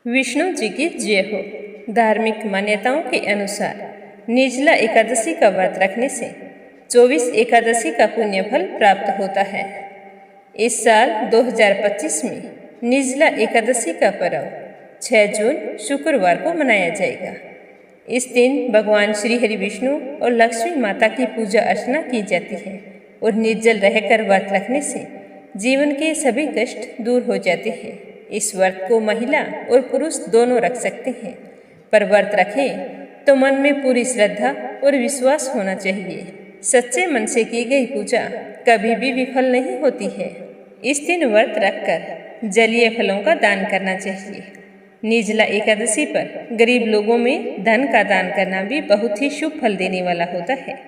विष्णु जी की जय हो। धार्मिक मान्यताओं के अनुसार निर्जला एकादशी का व्रत रखने से 24 एकादशी का पुण्य फल प्राप्त होता है। इस साल 2025 में निर्जला एकादशी का पर्व 6 जून शुक्रवार को मनाया जाएगा। इस दिन भगवान श्री हरि विष्णु और लक्ष्मी माता की पूजा अर्चना की जाती है और निर्जल रहकर व्रत रखने से जीवन के सभी कष्ट दूर हो जाते हैं। इस व्रत को महिला और पुरुष दोनों रख सकते हैं, पर व्रत रखें तो मन में पूरी श्रद्धा और विश्वास होना चाहिए। सच्चे मन से की गई पूजा कभी भी विफल नहीं होती है। इस दिन व्रत रखकर जलीय फलों का दान करना चाहिए। निर्जला एकादशी पर गरीब लोगों में धन का दान करना भी बहुत ही शुभ फल देने वाला होता है।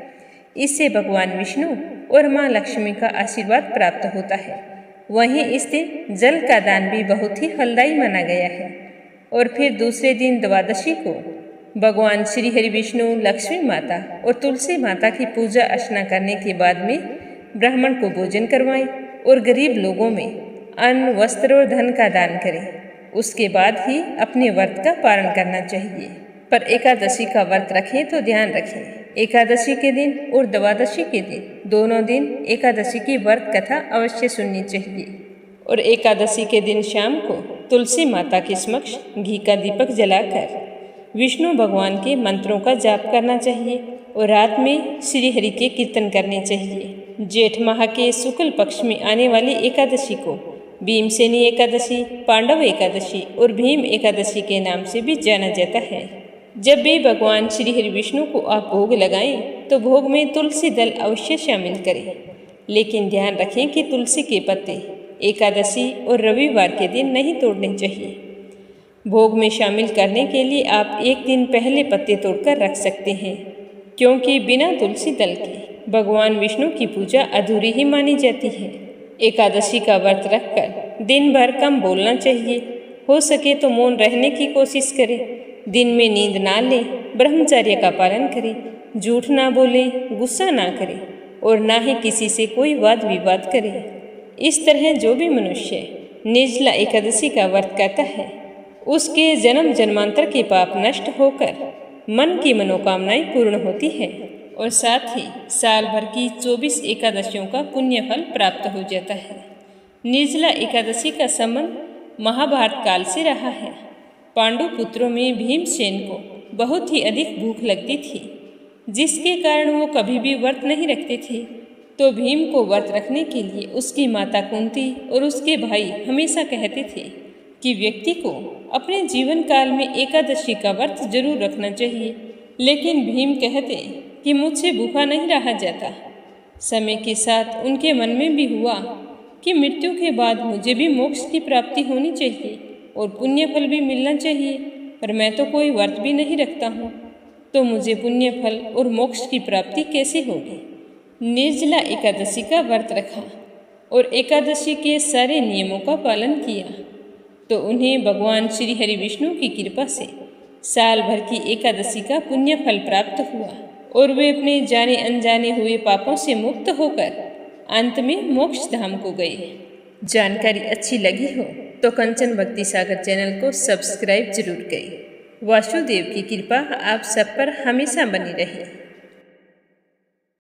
इससे भगवान विष्णु और माँ लक्ष्मी का आशीर्वाद प्राप्त होता है। वहीं इस दिन जल का दान भी बहुत ही फलदायी माना गया है। और फिर दूसरे दिन द्वादशी को भगवान श्री हरि विष्णु, लक्ष्मी माता और तुलसी माता की पूजा अर्चना करने के बाद में ब्राह्मण को भोजन करवाएं और गरीब लोगों में अन्न, वस्त्र और धन का दान करें। उसके बाद ही अपने व्रत का पालन करना चाहिए। पर एकादशी का व्रत रखें तो ध्यान रखें, एकादशी के दिन और द्वादशी के दिन दोनों दिन एकादशी की व्रत कथा अवश्य सुननी चाहिए। और एकादशी के दिन शाम को तुलसी माता के समक्ष घी का दीपक जलाकर विष्णु भगवान के मंत्रों का जाप करना चाहिए और रात में श्री हरि के कीर्तन करने चाहिए। जेठ माह के शुक्ल पक्ष में आने वाली एकादशी को भीमसेनी एकादशी, पांडव एकादशी और भीम एकादशी के नाम से भी जाना जाता है। जब भी भगवान श्री हरि विष्णु को आप भोग लगाएं तो भोग में तुलसी दल अवश्य शामिल करें, लेकिन ध्यान रखें कि तुलसी के पत्ते एकादशी और रविवार के दिन नहीं तोड़ने चाहिए। भोग में शामिल करने के लिए आप एक दिन पहले पत्ते तोड़कर रख सकते हैं, क्योंकि बिना तुलसी दल के भगवान विष्णु की पूजा अधूरी ही मानी जाती है। एकादशी का व्रत रखकर दिन भर कम बोलना चाहिए। हो सके तो मौन रहने की कोशिश करें। दिन में नींद ना लें, ब्रह्मचर्य का पालन करें, झूठ ना बोलें, गुस्सा ना करें और ना ही किसी से कोई वाद विवाद करें। इस तरह जो भी मनुष्य निर्जला एकादशी का व्रत करता है, उसके जन्म जन्मांतर के पाप नष्ट होकर मन की मनोकामनाएं पूर्ण होती है और साथ ही साल भर की 24 एकादशियों का पुण्य फल प्राप्त हो जाता है। निर्जला एकादशी का संबंध महाभारत काल से रहा है। पांडु पुत्रों में भीमसेन को बहुत ही अधिक भूख लगती थी, जिसके कारण वो कभी भी व्रत नहीं रखते थे। तो भीम को व्रत रखने के लिए उसकी माता कुंती और उसके भाई हमेशा कहते थे कि व्यक्ति को अपने जीवन काल में एकादशी का व्रत जरूर रखना चाहिए, लेकिन भीम कहते कि मुझसे भूखा नहीं रहा जाता। समय के साथ उनके मन में भी हुआ कि मृत्यु के बाद मुझे भी मोक्ष की प्राप्ति होनी चाहिए और पुण्य फल भी मिलना चाहिए, पर मैं तो कोई व्रत भी नहीं रखता हूँ, तो मुझे पुण्य फल और मोक्ष की प्राप्ति कैसे होगी। निर्जला एकादशी का व्रत रखा और एकादशी के सारे नियमों का पालन किया तो उन्हें भगवान श्री हरि विष्णु की कृपा से साल भर की एकादशी का पुण्य फल प्राप्त हुआ और वे अपने जाने अनजाने हुए पापों से मुक्त होकर अंत में मोक्ष धाम को गए। जानकारी अच्छी लगी हो तो कंचन भक्ति सागर चैनल को सब्सक्राइब जरूर करें। वासुदेव की कृपा आप सब पर हमेशा बनी रहे।